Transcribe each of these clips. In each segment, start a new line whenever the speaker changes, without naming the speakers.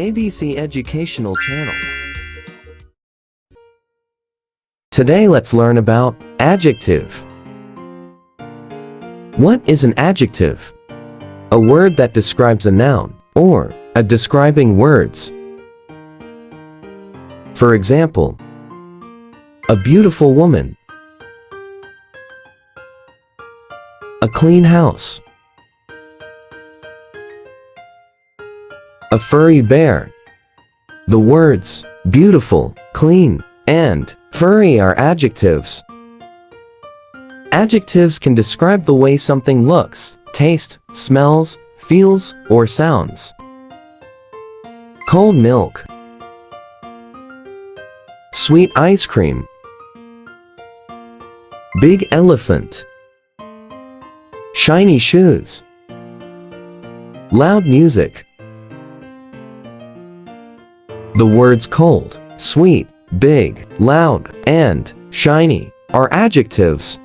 ABC Educational Channel. Today let's learn about adjective. What is an adjective? A word that describes a noun, or a describing words. For example, a beautiful woman, a clean house, a furry bear. The words beautiful, clean, and furry are adjectives. Adjectives can describe the way something looks, tastes, smells, feels, or sounds. Cold milk, sweet ice cream, big elephant, shiny shoes, loud music. The words cold, sweet, big, loud, and shiny are adjectives.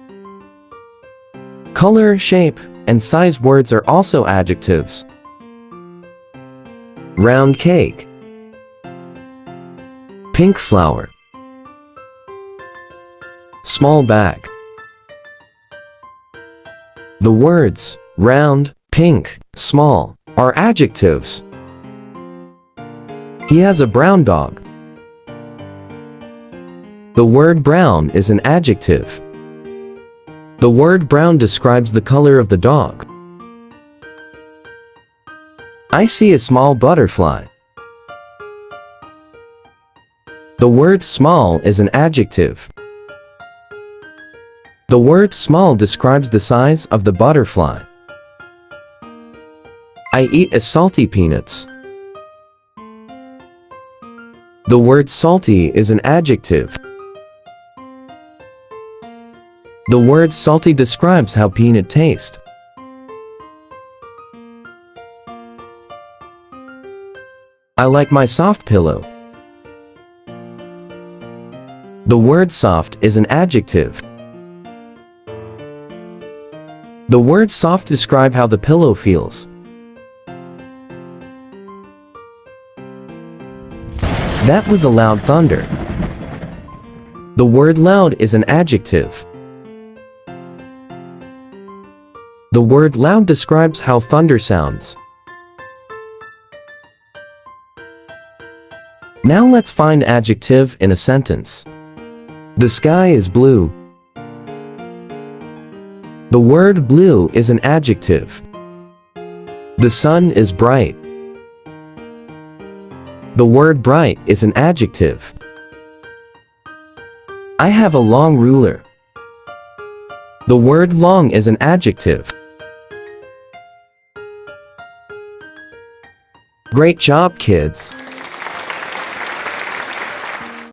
Color, shape, and size words are also adjectives. Round cake, pink flower, small bag. The words round, pink, small are adjectives. He has a brown dog. The word brown is an adjective. The word brown describes the color of the dog. I see a small butterfly. The word small is an adjective. The word small describes the size of the butterfly. I eat a salty peanuts. The word salty is an adjective. The word salty describes how peanut tastes. I like my soft pillow. The word soft is an adjective. The word soft describes how the pillow feels. That was a loud thunder. The word loud is an adjective. The word loud describes how thunder sounds. Now let's find adjective in a sentence. The sky is blue. The word blue is an adjective. The sun is bright. The word bright is an adjective. I have a long ruler. The word long is an adjective. Great job, kids!